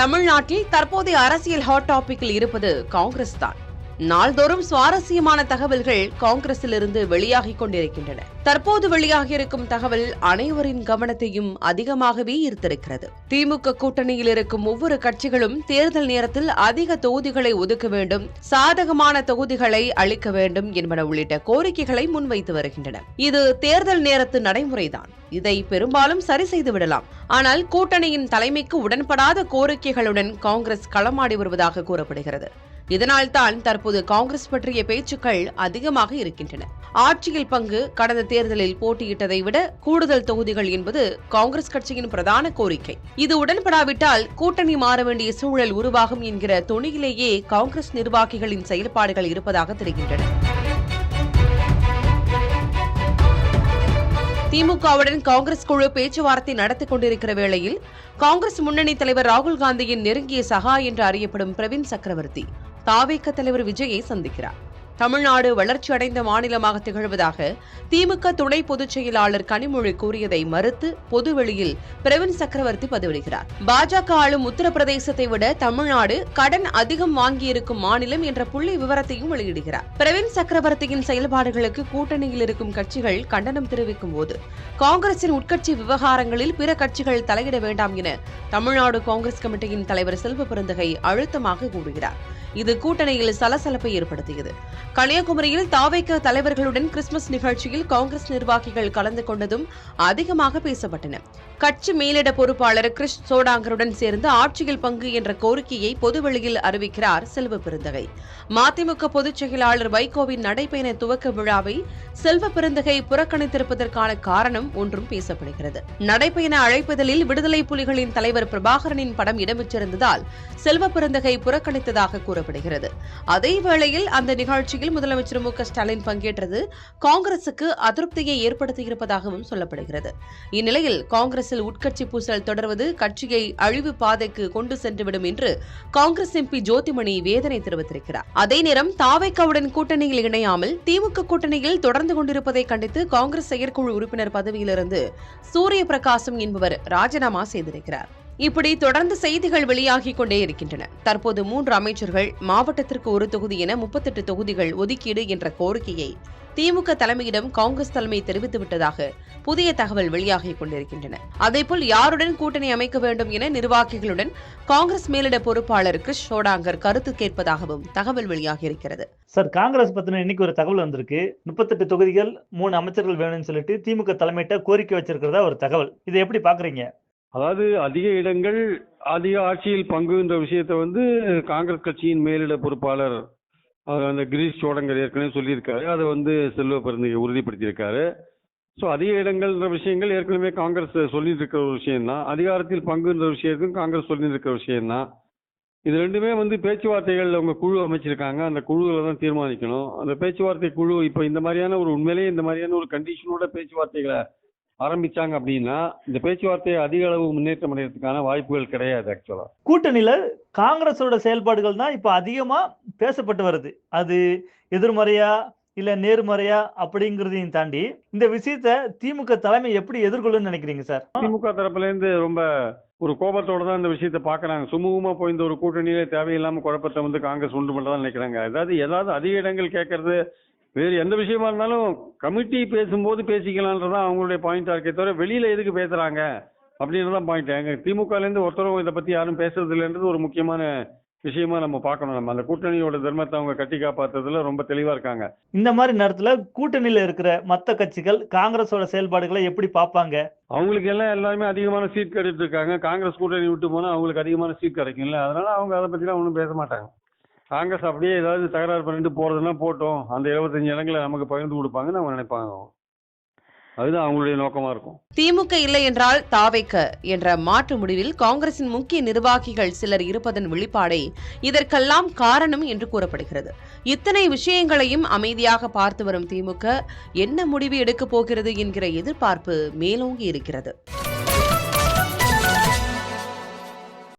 தமிழ்நாட்டில் தற்போதைய அரசியல் ஹாட் டாபிக்கில் இருப்பது காங்கிரஸ் தான். நாள்தோறும் சுவாரஸ்யமான தகவல்கள் காங்கிரசிலிருந்து வெளியாகிக் கொண்டிருக்கின்றன. தற்போது வெளியாகியிருக்கும் தகவல் அனைவரின் கவனத்தையும் அதிகமாகவே ஈர்த்திருக்கிறது. திமுக கூட்டணியில் இருக்கும் ஒவ்வொரு கட்சிகளும் தேர்தல் நேரத்தில் அதிக தொகுதிகளை ஒதுக்க வேண்டும், சாதகமான தொகுதிகளை அளிக்க வேண்டும் என்பன உள்ளிட்ட கோரிக்கைகளை முன்வைத்து வருகின்றன. இது தேர்தல் நேரத்து நடைமுறைதான். இதை பெரும்பாலும் சரி செய்து விடலாம். ஆனால் கூட்டணியின் தலைமைக்கு உடன்படாத கோரிக்கைகளுடன் காங்கிரஸ் களமாடி வருவதாக கூறப்படுகிறது. இதனால்தான் தற்போது காங்கிரஸ் பற்றிய பேச்சுக்கள் அதிகமாக இருக்கின்றன. ஆட்சியில் பங்கு, கடந்த தேர்தலில் போட்டியிட்டதை விட கூடுதல் தொகுதிகள் என்பது காங்கிரஸ் கட்சியின் பிரதான கோரிக்கை. இது உடன்படாவிட்டால் கூட்டணி மாற வேண்டிய சூழல் உருவாகும் என்கிற துணியிலேயே காங்கிரஸ் நிர்வாகிகளின் செயல்பாடுகள் இருப்பதாக தெரிகின்றன. திமுகவுடன் காங்கிரஸ் குழு பேச்சுவார்த்தை நடத்திக் கொண்டிருக்கிற வேளையில் காங்கிரஸ் முன்னணி தலைவர் ராகுல் காந்தியின் நெருங்கிய சகா என்று அறியப்படும் பிரவீன் சக்கரவர்த்தி தாவேக தலைவர் விஜயை சந்திக்கிறார். தமிழ்நாடு வளர்ச்சியடைந்த மாநிலமாக திகழ்வதாக திமுக துணை பொதுச் செயலாளர் கனிமொழி கூறியதை மறுத்து பொதுவெளியில் பிரவீன் சக்கரவர்த்தி பதிவிடுகிறார். பாஜக ஆளும் உத்தரப்பிரதேசத்தை விட தமிழ்நாடு கடன் அதிகம் வாங்கியிருக்கும் மாநிலம் என்ற புள்ளி விவரத்தையும் வெளியிடுகிறார். பிரவீன் சக்கரவர்த்தியின் செயல்பாடுகளுக்கு கூட்டணியில் இருக்கும் கட்சிகள் கண்டனம் தெரிவிக்கும் போது காங்கிரசின் உட்கட்சி விவகாரங்களில் பிற கட்சிகள் தலையிட வேண்டாம் என தமிழ்நாடு காங்கிரஸ் கமிட்டியின் தலைவர் செல்வ பெருந்தகை அழுத்தமாக கூறுகிறார். இது கூட்டணியில் சலசலப்பை ஏற்படுத்தியது. கன்னியாகுமரியில் தாவேக தலைவர்களுடன் கிறிஸ்துமஸ் நிகழ்ச்சியில் காங்கிரஸ் நிர்வாகிகள் கலந்து கொண்டதும் அதிகமாக பேசப்பட்டன. கட்சி மேலிட பொறுப்பாளர் கிறிஷ் சோடாங்கருடன் சேர்ந்து ஆட்சியில் பங்கு என்ற கோரிக்கையை பொதுவெளியில் அறிவிக்கிறார் செல்வ பெருந்தகை. மதிமுக பொதுச் செயலாளர் வைகோவின் நடைபயண துவக்க விழாவை செல்வ பெருந்தகை புறக்கணித்திருப்பதற்கான காரணம் ஒன்றும் பேசப்படுகிறது. நடைபயண அழைப்பதில் விடுதலை புலிகளின் தலைவர் பிரபாகரனின் படம் இடம்பெற்றிருந்ததால் செல்வ பெருந்தகை புறக்கணித்ததாக கூறப்படுகிறது. அதே வேளையில் அந்த நிகழ்ச்சியில் முதலமைச்சர் மு க ஸ்டாலின் பங்கேற்றது காங்கிரசுக்கு அதிருப்தியை ஏற்படுத்தியிருப்பதாகவும் சொல்லப்படுகிறது. இந்நிலையில் காங்கிரசில் உட்கட்சி பூசல் தொடர்வது கட்சியை அழிவு பாதைக்கு கொண்டு சென்றுவிடும் என்று காங்கிரஸ் எம்பி ஜோதிமணி வேதனை தெரிவித்திருக்கிறார். அதே நேரம் தாவேகாவுடன் கூட்டணியில் இணையாமல் திமுக கூட்டணியில் தொடர்ந்து கொண்டிருப்பதை கண்டித்து காங்கிரஸ் செயற்குழு உறுப்பினர் பதவியிலிருந்து சூரிய பிரகாசம் என்பவர் ராஜினாமா செய்திருக்கிறார். இப்படி தொடர்ந்து செய்திகள் வெளியாகிக் கொண்டே இருக்கின்றன. தற்போது 3 அமைச்சர்கள், மாவட்டத்திற்கு 1 தொகுதி என 38 தொகுதிகள் ஒதுக்கீடு என்ற கோரிக்கையை திமுக தலைமையிடம் காங்கிரஸ் தலைமை தெரிவித்துவிட்டதாக புதிய தகவல் வெளியாகிக் கொண்டிருக்கின்றன. அதேபோல் யாருடன் கூட்டணி அமைக்க வேண்டும் என நிர்வாகிகளுடன் காங்கிரஸ் மேலிட பொறுப்பாளர் கிறிஷ் சோடாங்கர் கருத்து கேட்பதாகவும் தகவல் வெளியாகியிருக்கிறது. சார், காங்கிரஸ் பத்தின இன்னைக்கு ஒரு தகவல் வந்திருக்கு. 38 தொகுதிகள் 3 அமைச்சர்கள் வேணும்னு சொல்லிட்டு திமுக தலைமையிட்ட கோரிக்கை வச்சிருக்கிறதா ஒரு தகவல். இதை எப்படி பாக்குறீங்க? அதாவது அதிக இடங்கள், அதிக ஆட்சியில் பங்குன்ற விஷயத்தை காங்கிரஸ் கட்சியின் மேலிட பொறுப்பாளர் அந்த கிரீஷ் சோடங்கர் ஏற்கனவே சொல்லியிருக்காரு. அதை செல்வ பெருந்தகை உறுதிப்படுத்தியிருக்காரு. ஸோ அதிக இடங்கள்ன்ற விஷயங்கள் ஏற்கனவே காங்கிரஸ் சொல்லிட்டு இருக்கிற ஒரு விஷயம்தான். அதிகாரத்தில் பங்குன்ற விஷயத்துக்கும் காங்கிரஸ் சொல்லிட்டு இருக்கிற விஷயம்தான். இது ரெண்டுமே பேச்சுவார்த்தைகள் அவங்க குழு அமைச்சிருக்காங்க. அந்த குழுவில் தான் தீர்மானிக்கணும். அந்த பேச்சுவார்த்தை குழு இப்போ இந்த மாதிரியான ஒரு கண்டிஷனோட பேச்சுவார்த்தைகளை ஆரம்பிச்சாங்க அப்படின்னா இந்த பேச்சுவார்த்தையை அதிக அளவு முன்னேற்றம் அடைகிறதுக்கான வாய்ப்புகள் கிடையாது. ஆக்சுவலா கூட்டணியில காங்கிரஸோட செயல்பாடுகள் தான் இப்ப அதிகமா பேசப்பட்டு வருது. அது எதிர்மறையா இல்ல நேர்மறையா அப்படிங்கறதையும் தாண்டி இந்த விஷயத்த திமுக தலைமை எப்படி எதிர்கொள்ளுன்னு நினைக்கிறீங்க சார்? திமுக தரப்புல இருந்து ரொம்ப ஒரு கோபத்தோட தான் இந்த விஷயத்த பாக்குறாங்க. சுமூகமா போய் இந்த ஒரு கூட்டணியிலே தேவையில்லாம குழப்பத்தை காங்கிரஸ் உண்டு பண்றதா நினைக்கிறாங்க. ஏதாவது அதிக இடங்கள் கேட்கறது, வேறு எந்த விஷயமா இருந்தாலும் கமிட்டி பேசும்போது பேசிக்கலான்றதான் அவங்களுடைய பாயிண்டா இருக்கே தவிர வெளியில எதுக்கு பேசுறாங்க அப்படின்றதான் பாயிண்ட். எங்க திமுகல இருந்து ஒருத்தரும் இதை பத்தி யாரும் பேசுறது இல்லைன்றது ஒரு முக்கியமான விஷயமா நம்ம பார்க்கணும். நம்ம அந்த கூட்டணியோட தர்மத்தை அவங்க கட்டி காப்பாத்துறதுல ரொம்ப தெளிவா இருக்காங்க. இந்த மாதிரி நேரத்துல கூட்டணியில இருக்கிற மத்த கட்சிகள் காங்கிரஸோட செயல்பாடுகளை எப்படி பார்ப்பாங்க? அவங்களுக்கு எல்லாருமே அதிகமான சீட் கிடைச்சிட்டு இருக்காங்க. காங்கிரஸ் கூட்டணி விட்டு போனா அவங்களுக்கு அதிகமான சீட் கிடைக்கும்ல, அதனால அவங்க அதை பத்திலாம் ஒன்றும் பேச மாட்டாங்க. காங்கிரஸ் அப்படியே ஏதாவது தகராறு பண்ணிட்டு போறதுன்னா போட்டோம், அந்த 25 இடங்களை நமக்கு பகிர்ந்து கொடுப்பாங்கன்னு அவங்க நினைப்பாங்க. அதுதான் அவங்களுடைய நோக்கமா இருக்கும். திமுக இல்லை என்றால் தாவேக என்ற மாற்று முடிவில் காங்கிரசின் முக்கிய நிர்வாகிகள் சிலர் இருப்பதன் வெளிப்பாடே இதற்கெல்லாம் காரணம் என்று கூறப்படுகிறது. இத்தனை விஷயங்களையும் அமைதியாக பார்த்து வரும் திமுக என்ன முடிவு எடுக்கப் போகிறது என்கிற எதிர்பார்ப்பு மேலோங்கி இருக்கிறது.